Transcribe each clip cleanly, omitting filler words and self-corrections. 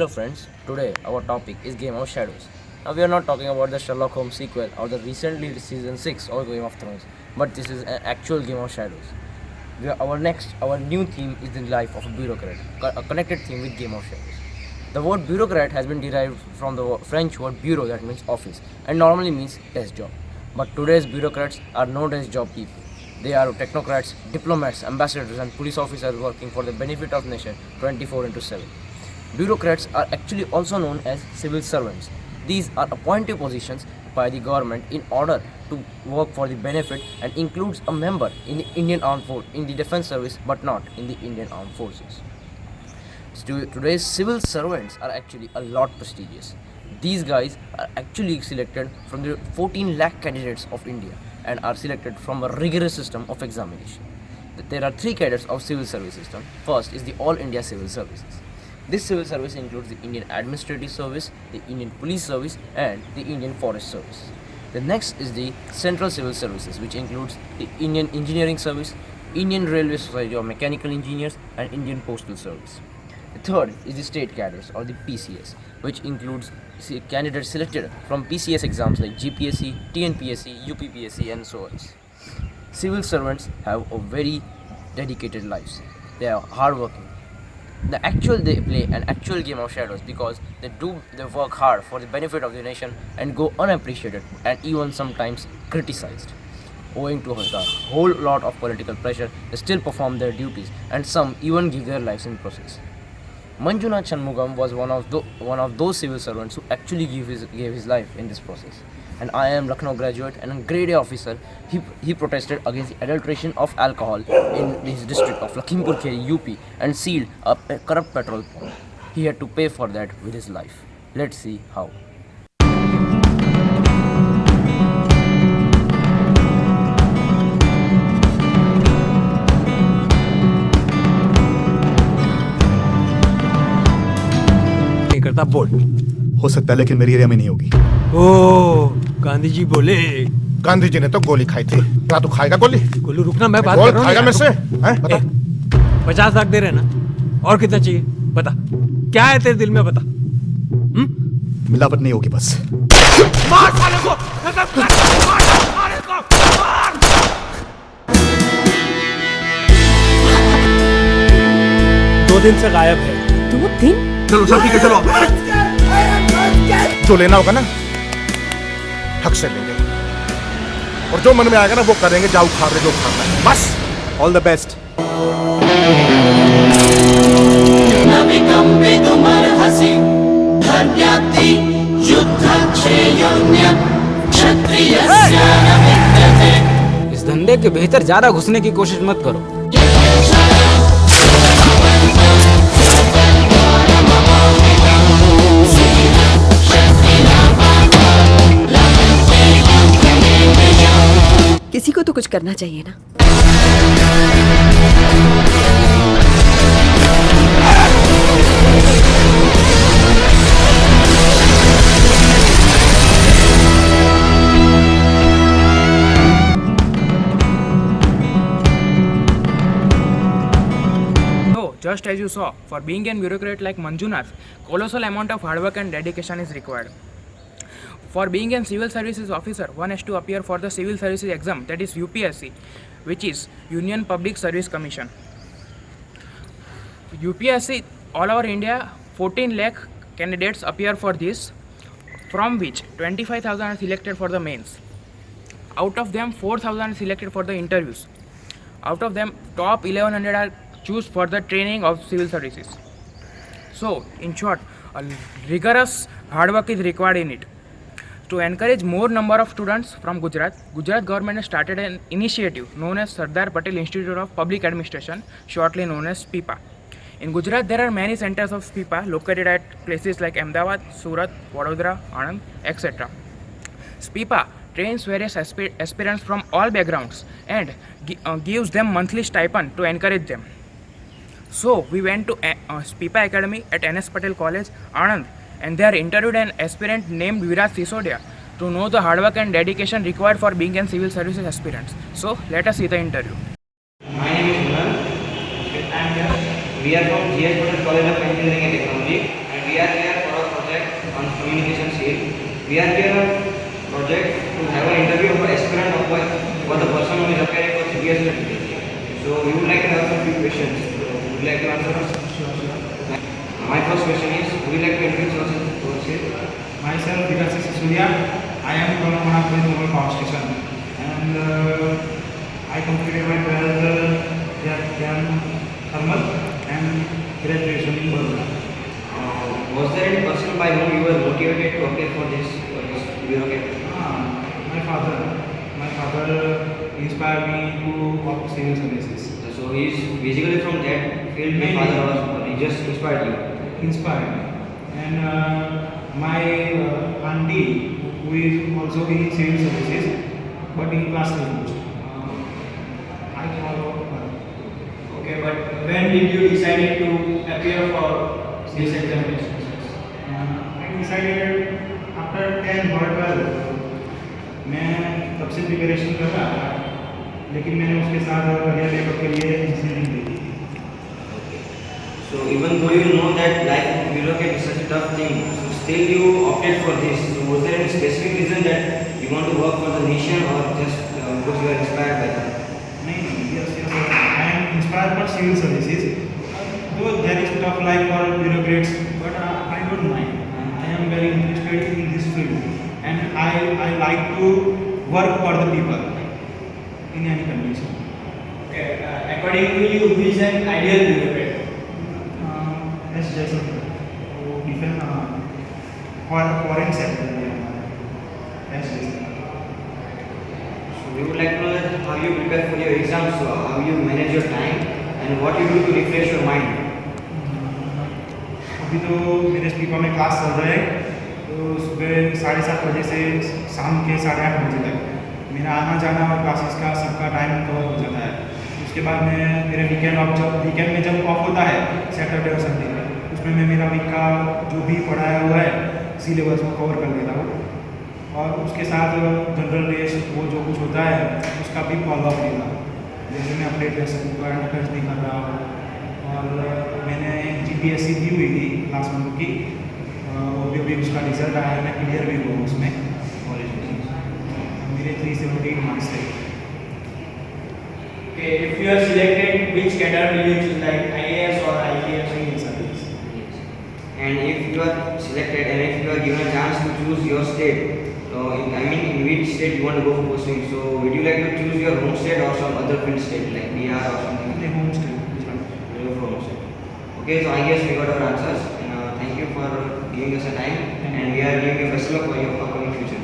Hello friends, today our topic is Game of Shadows. Now we are not talking about the Sherlock Holmes sequel or the recently released season 6 or Game of Thrones, but this is an actual Game of Shadows. Our new theme is the life of a bureaucrat, a connected theme with Game of Shadows. The word bureaucrat has been derived from the French word bureau, that means office, and normally means desk job. But today's bureaucrats are no desk job people. They are technocrats, diplomats, ambassadors, and police officers working for the benefit of nation 24 into 7. Bureaucrats are actually also known as civil servants. These are appointed positions by the government in order to work for the benefit and includes a member in the Indian Armed Force, in the Defence Service, but not in the Indian Armed Forces. Today's civil servants are actually a lot prestigious. These guys are actually selected from the 14 lakh candidates of India and are selected from a rigorous system of examination. There are three cadres of civil service system. First is the All India Civil Services. This civil service includes the Indian Administrative Service, the Indian Police Service, and the Indian Forest Service. The next is the Central Civil Services, which includes the Indian Engineering Service, Indian Railway Society of Mechanical Engineers, and Indian Postal Service. The third is the state cadres or the PCS, which includes candidates selected from PCS exams like GPSC, TNPSC, UPPSC, and so on. Civil servants have a very dedicated lives. They are hardworking. They play an actual game of shadows because they work hard for the benefit of the nation and go unappreciated and even sometimes criticized. Owing to a whole lot of political pressure, they still perform their duties and some even give their lives in process. Manjunath Shanmugam was one of those civil servants who actually gave his life in this process. And I am Lucknow graduate and a grade A officer. He protested against the adulteration of alcohol in his district of Lakhimpur Kheri, UP, and sealed a corrupt petrol pump. He had to pay for that with his life. Let's see how. नहीं करता बोल। हो सकता है लेकिन मेरी area में नहीं होगी। ओ गांधी जी बोले। गांधी जी ने तो गोली खाई थी। क्या तू खाएगा गोली? गोलू रुकना, मैं बात कर रहा हूँ। खाएगा मेरे से? बता। 50 लाख दे रहे ना? और कितना चाहिए? बता। क्या है तेरे दिल में, बता। मिलावट नहीं होगी बस। मार साले को! मार इसको! मार! 2 दिन से गायब है। 2 दिन? चलो सब ठीक है, चलो। जो लेना होगा ना, हक से लेंगे। और जो मन में आएगा ना वो करेंगे। जाओ खा रहे जो खाना है, बस। All the best. इस धंधे के भीतर ज्यादा घुसने की कोशिश मत करो। किसी को तो कुछ करना चाहिए ना। Just as you saw, for being a bureaucrat like Manjunath, colossal amount of hard work and dedication is required. For being a civil services officer, one has to appear for the civil services exam, that is UPSC, which is Union Public Service Commission. UPSC, all over India, 14 lakh candidates appear for this, from which 25,000 are selected for the mains. Out of them, 4,000 are selected for the interviews. Out of them, top 1,100 are choose for the training of civil services. So, in short, a rigorous hard work is required in it. To encourage more number of students from Gujarat government has started an initiative known as Sardar Patel Institute of Public Administration, shortly known as SPIPA. In Gujarat, there are many centers of SPIPA located at places like Ahmedabad, Surat, Vadodara, Anand, etc. SPIPA trains various aspirants from all backgrounds and gives them monthly stipend to encourage them. So we went to SPIPA Academy at NS Patel College, Anand, and there interviewed an aspirant named Virat Sisodia to know the hard work and dedication required for being a civil services aspirant. So let us see the interview. My name is Kunal. We are from GS Patel College of Engineering and Technology, and we are here for a project on communication skill. We are here project to have an interview for aspirant of for the person who is appearing for CBS certificate. So we would like to have some few questions. So would you like to answer us? Sure. My first question is, would you like to introduce yourself? Myself, Vikas Sisulia. I am from Manapur Thermal Power Station, and I completed my 12th thermal and graduation in Bologna. Was there any person by whom you were motivated to apply for this bureaucrat? My father inspired me to work civil services. So he is basically from that field. My father was, he just inspired you. Inspired me. And my auntie, who is also in civil services, but in class 3. I follow her. Okay, but when did you decide to appear for this examination? I decided after 10 or 12. मैं तब से preparation कर रहा था, लेकिन मैंने उसके साथ रियल पेपर के लिए इंजीनियरिंग ली थी. So even though you know that life of bureaucrat is such a tough thing, so still you opted for this. So was there any specific reason that you want to work for the nation, or just because you are inspired by that? नहीं, yes, I am inspired by civil services. Though there is tough life for bureaucrats, but I don't mind. I am very interested in this field, and I like to work for the people in any condition. Okay, according to you, who is an ideal bureaucrat? As Jason, वो defence foreign sector में as Jason. So we would like to know that how you prepare for your exams, so how you manage your time, and what you do to refresh your mind. अभी तो मेरे speaker में class चल रहा है, तो सुबह 7:30 बजे से शाम के 8:30 बजे तक मेरा आना जाना और क्लासेस का सबका टाइम कवर हो जाता है. उसके बाद मैं मेरे वीकेंड में जब ऑफ होता है सैटरडे और संडे, उसमें मैं मेरा वीक का जो भी पढ़ाया हुआ है सिलेबस को कवर कर लेता हूँ, और उसके साथ जनरल टेस्ट वो जो कुछ होता है उसका भी फॉलोअप लेता हूँ. जैसे मैं अपडेट कर सकूँ, करंट अफेयर्स भी कर रहा हूँ, और मैंने GPSC दी हुई थी क्लास 1 की, वो भी उसका रिजल्ट आया है, मैं क्लियर भी हुआ उसमें कॉलेज में. मेरे 378 मार्क्स थे. Okay, if you are selected, which cadre will you choose, like IAS or IPS? And if you are selected, and if you are given a chance to choose your state, so in which state you want to go for posting, so would you like to choose your home state or some other field state like Bihar or something? The home state. You go for home state. Okay, so I guess we got our answers. And, thank you for giving us a time, and we are giving you best of luck for your upcoming future.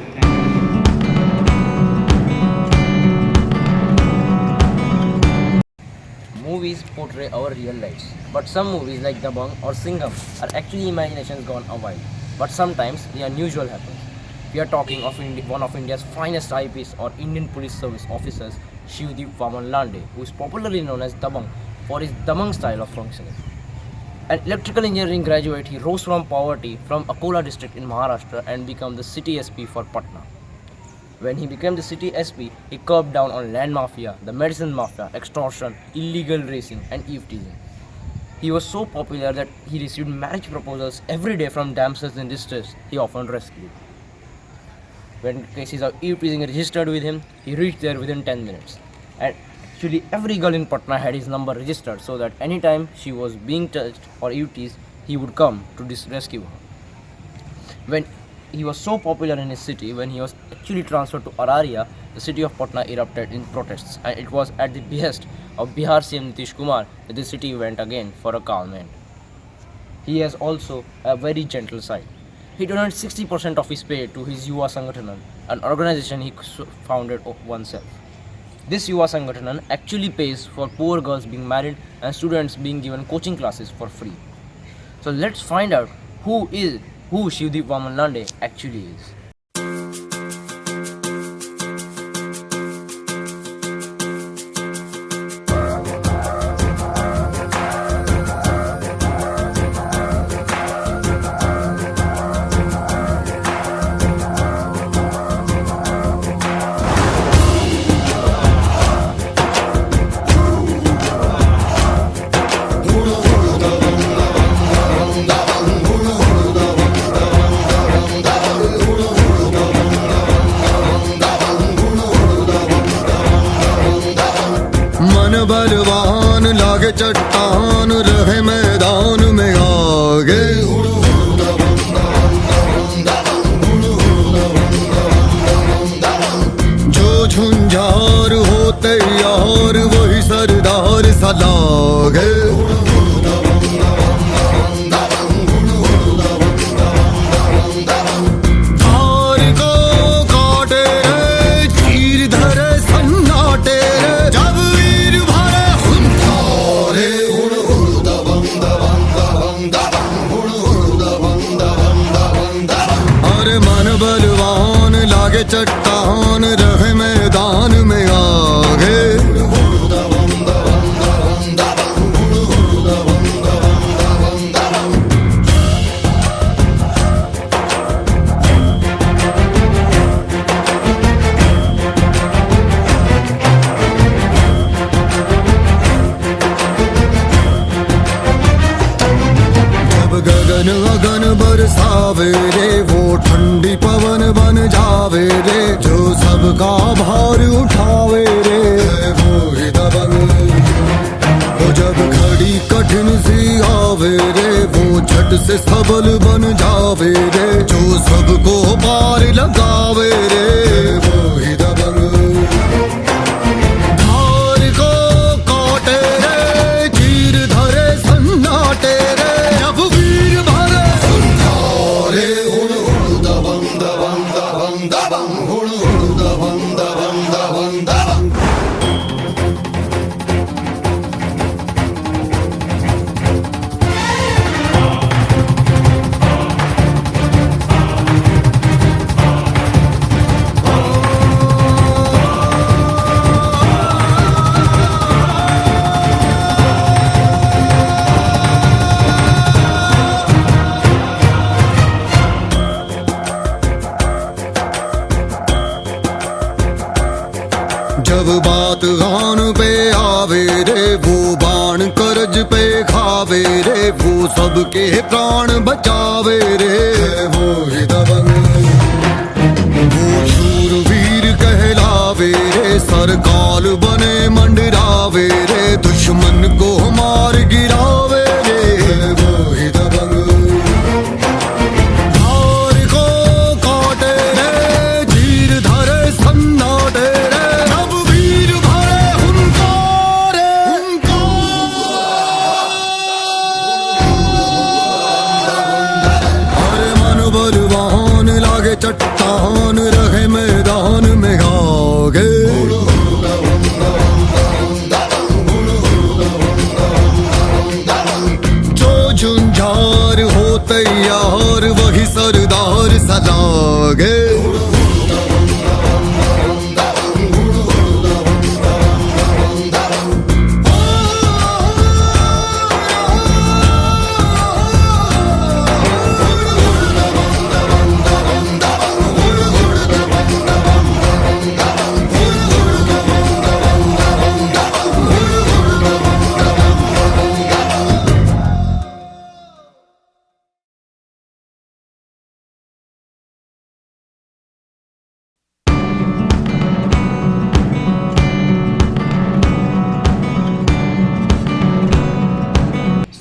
Movies portray our real lives, but some movies like Dabangg or Singham are actually imaginations gone wild. But sometimes the unusual happens. We are talking of one of India's finest IPS or Indian Police Service officers, Shivdeep Vaman Lande, who is popularly known as Dabangg for his Dabangg style of functioning. An electrical engineering graduate, he rose from poverty from Akola district in Maharashtra and became the city SP for Patna. When he became the city SP, he curbed down on land mafia, the medicine mafia, extortion, illegal racing and eve-teasing. He was so popular that he received marriage proposals every day from damsels in distress he often rescued. When cases of eve-teasing registered with him, he reached there within 10 minutes. And actually every girl in Patna had his number registered, so that anytime she was being touched or eve-teased, he would come to rescue her. When he was so popular in his city, when he was actually transferred to Araria, the city of Patna erupted in protests, and it was at the behest of Bihar CM Nitish Kumar that the city went again for a calm end. He has also a very gentle side. He donated 60% of his pay to his Yuva Sangathanan, an organization he founded oneself. This Yuva Sangathanan actually pays for poor girls being married and students being given coaching classes for free. So let's find out who Shivdeep Vaman Lande actually is. बलवान लागे चट्टान रहे मैदान में आगे जो झुंझार होते यार वही सरदार सा लागे बलवान लागे चट्टान रहे मैदान में आगे गगन अगन बरसावे रे वो ठंडी पवन बन जावे रे जो सबका भार उठावे रे वो ही दबंग वो जब खड़ी कठिन सी आवे रे वो झट से सबल बन जावे रे जो सबको पार लगावे रे वो ही दबंग धार को काटे रे चीर धरे सन्नाटे रे जब वीर भरे सुंदरे हुड़ हुड़ दबंग दबंग दबंग दबंग हुड़ हुड़ दबंग दबंग दबंग दबंग जब बात आन पे आवे रे वो बाण करज पे खावे रे वो सबके प्राण बचावे रे वो ही दबंग वो शूरवीर कहलावे रे सरकाल बने मंडरावे रे दुश्मन को मार गिरावे रे वो ही दबंग धार को काटे रे चीर धरे सन्नाटे रे बलवान लागे चट्टान रहे मैदान में आगे जो झुंझार होते यार वही सरदार सा लागे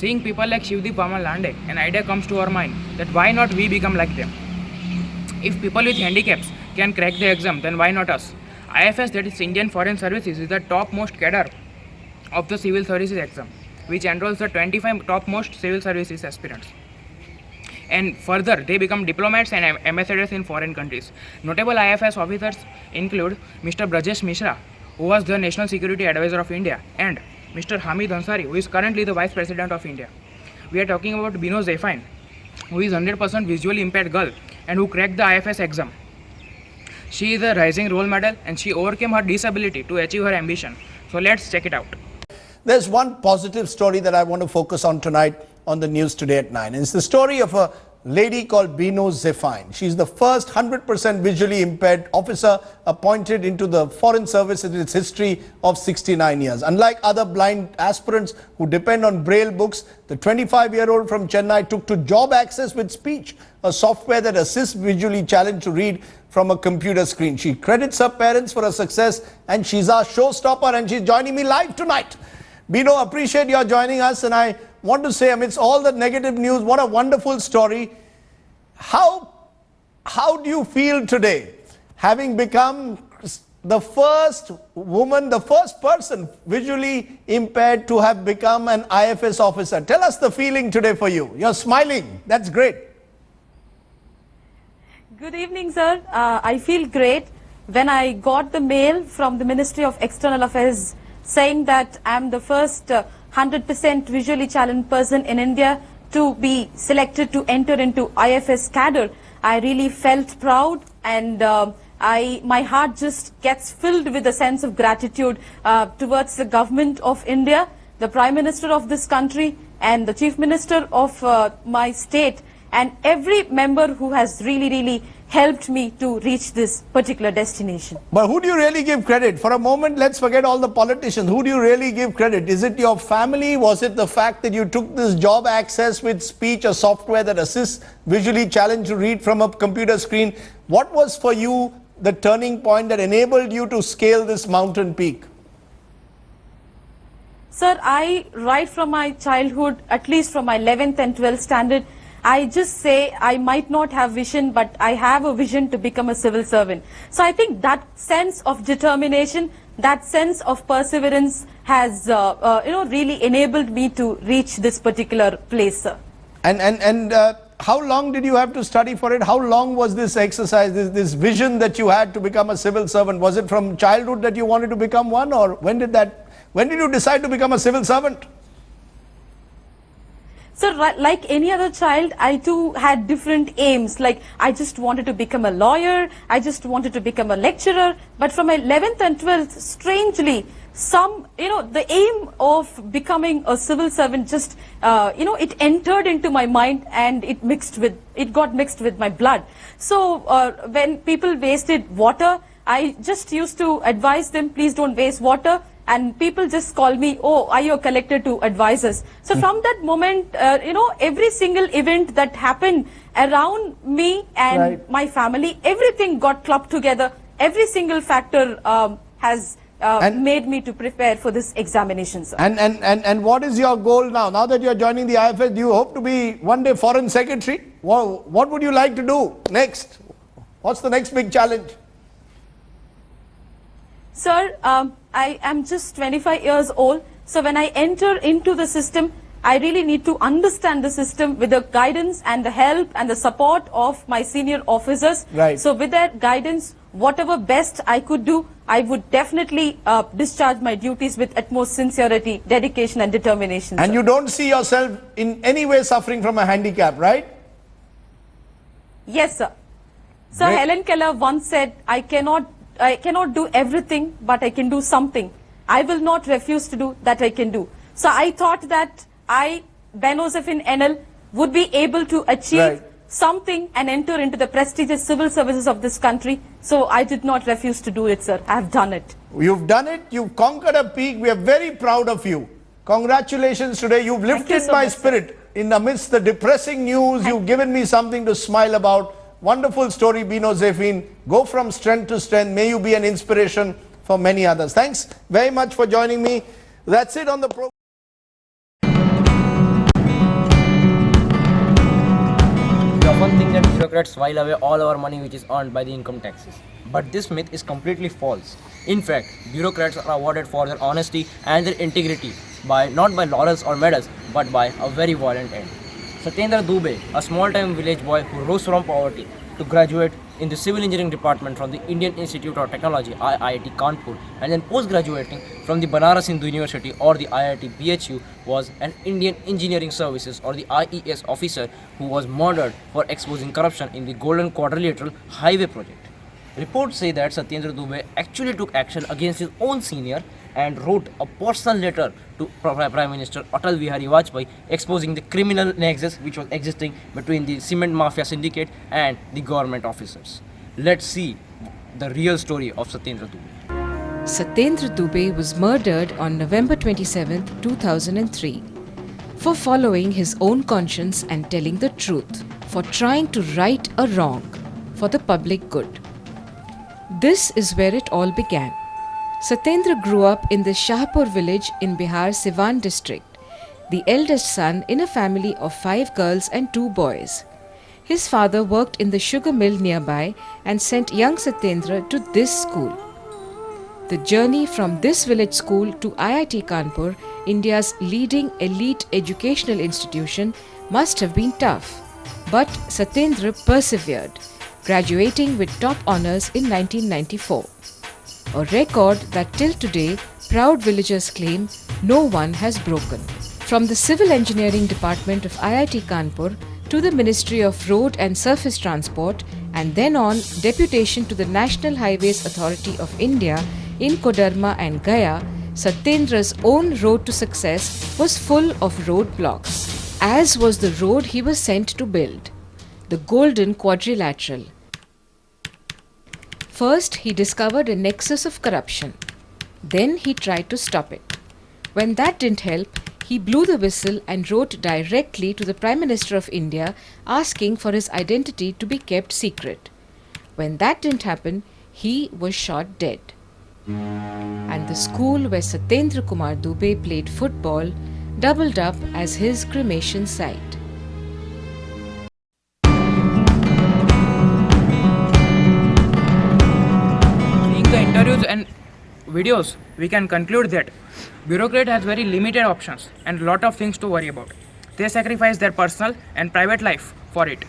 Seeing people like Shivdeep Varma Lande, an idea comes to our mind that why not we become like them? If people with handicaps can crack the exam, then why not us? IFS, that is Indian Foreign Services, is the topmost cadre of the civil services exam, which enrolls the 25 topmost civil services aspirants. And further, they become diplomats and ambassadors in foreign countries. Notable IFS officers include Mr. Brajesh Mishra, who was the National Security Advisor of India, and Mr. Hamid Ansari, who is currently the Vice President of India. We are talking about Bino Zephine, who is 100% visually impaired girl and who cracked the IFS exam. She is a rising role model and she overcame her disability to achieve her ambition. So let's check it out. There's one positive story that I want to focus on tonight on the news today at 9. And it's the story of a lady called Bino Zephine. She's the first 100% visually impaired officer appointed into the Foreign Service in its history of 69 years. Unlike other blind aspirants who depend on Braille books, the 25-year-old from Chennai took to Job Access with Speech, a software that assists visually challenged to read from a computer screen. She credits her parents for her success, and she's our showstopper, and she's joining me live tonight. Bino, appreciate your joining us, and I want to say, amidst all the negative news, what a wonderful story. How do you feel today, having become the first woman, the first person visually impaired to have become an IFS officer? Tell us the feeling today for you. You're smiling. That's great. Good evening, sir. I feel great when I got the mail from the Ministry of External Affairs saying that I'm the first 100% visually challenged person in India to be selected to enter into IFS cadre. I really felt proud, and my heart just gets filled with a sense of gratitude towards the government of India, the Prime Minister of this country, and the Chief Minister of my state, and every member who has really helped me to reach this particular destination. But who do you really give credit? For a moment, let's forget all the politicians. Who do you really give credit? Is it your family? Was it the fact that you took this job access with speech, a software that assists visually challenged to read from a computer screen? What was for you the turning point that enabled you to scale this mountain peak? Sir, right from my childhood, at least from my 11th and 12th standard, I just say I might not have vision, but I have a vision to become a civil servant. So I think that sense of determination, that sense of perseverance has really enabled me to reach this particular place, sir. And how long did you have to study for it? How long was this exercise, this vision that you had to become a civil servant? Was it from childhood that you wanted to become one, or when did you decide to become a civil servant? So like any other child, I too had different aims. Like I just wanted to become a lawyer, I just wanted to become a lecturer. But from my 11th and 12th, strangely, the aim of becoming a civil servant just, it entered into my mind, and it got mixed with my blood. So when people wasted water, I just used to advise them, please don't waste water. And people just call me, oh, are you a collector to advise us? So from that moment, every single event that happened around me and my family, everything got clubbed together. Every single factor has made me to prepare for this examination, sir. And what is your goal now? Now that you're joining the IFS, do you hope to be one day foreign secretary? What would you like to do next? What's the next big challenge? Sir, I am just 25 years old. So when I enter into the system, I really need to understand the system with the guidance and the help and the support of my senior officers. Right. So with their guidance, whatever best I could do, I would definitely discharge my duties with utmost sincerity, dedication and determination. And sir. you don't see yourself in any way suffering from a handicap, right? Yes, sir. Sir, Great. Helen Keller once said, I cannot do everything, but I can do something. I will not refuse to do that I can do. So I thought that Beno Zephine NL, would be able to achieve something and enter into the prestigious civil services of this country. So I did not refuse to do it, sir. I have done it. You've done it. You've conquered a peak. We are very proud of you. Congratulations today. You've lifted so my much, spirit. In amidst the depressing news, you've given me something to smile about. Wonderful story, Beno Zephine. Go from strength to strength. May you be an inspiration for many others. Thanks very much for joining me. That's it on the program. We often think that bureaucrats while away all our money which is earned by the income taxes. But this myth is completely false. In fact, bureaucrats are awarded for their honesty and their integrity not by laurels or medals, but by a very violent end. Satyendra Dubey, a small-time village boy who rose from poverty to graduate in the civil engineering department from the Indian Institute of Technology IIT Kanpur, and then post-graduating from the Banaras Hindu University or the IIT BHU, was an Indian Engineering Services or the IES officer who was murdered for exposing corruption in the Golden Quadrilateral Highway project. Reports say that Satyendra Dubey actually took action against his own senior and wrote a personal letter to Prime Minister Atal Bihari Vajpayee exposing the criminal nexus which was existing between the cement mafia syndicate and the government officers. Let's see the real story of Satyendra Dubey. Satyendra Dubey was murdered on November 27, 2003 for following his own conscience and telling the truth, for trying to right a wrong for the public good. This is where it all began. Satyendra grew up in the Shahpur village in Bihar Siwan district, the eldest son in a family of 5 girls and 2 boys. His father worked in the sugar mill nearby and sent young Satyendra to this school. The journey from this village school to IIT Kanpur, India's leading elite educational institution, must have been tough. But Satyendra persevered, graduating with top honours in 1994. A record that till today proud villagers claim no one has broken. From the Civil Engineering Department of IIT Kanpur to the Ministry of Road and Surface Transport and then on deputation to the National Highways Authority of India in Kodarma and Gaya, Satyendra's own road to success was full of roadblocks, as was the road he was sent to build, the Golden Quadrilateral. First, he discovered a nexus of corruption. Then he tried to stop it. When that didn't help, he blew the whistle and wrote directly to the Prime Minister of India asking for his identity to be kept secret. When that didn't happen, he was shot dead. And the school where Satyendra Kumar Dubey played football doubled up as his cremation site. Seeing the interviews and videos, we can conclude that bureaucrat has very limited options and lot of things to worry about. They sacrifice their personal and private life for it.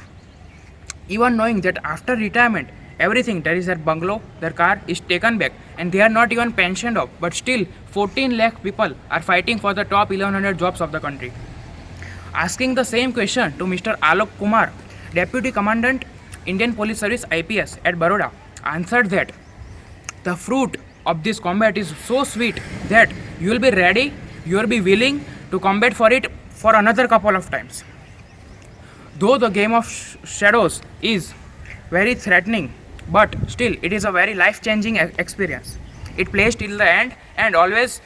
Even knowing that after retirement, everything, that is their bungalow, their car, is taken back and they are not even pensioned off, but still 14 lakh people are fighting for the top 1100 jobs of the country. Asking the same question to Mr. Alok Kumar, Deputy Commandant, Indian Police Service IPS at Baroda, answered that the fruit of this combat is so sweet that you will be ready, you will be willing to combat for it for another couple of times. Though the game of shadows is very threatening, but still it is a very life-changing experience. It plays till the end and always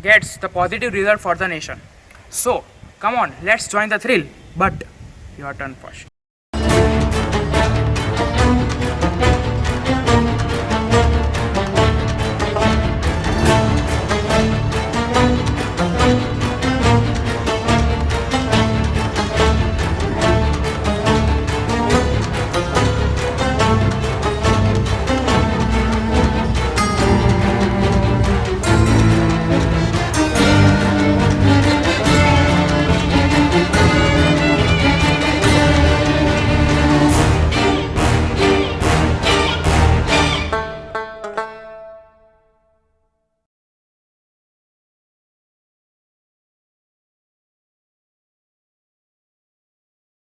gets the positive result for the nation. So come on, let's join the thrill, but your turn first.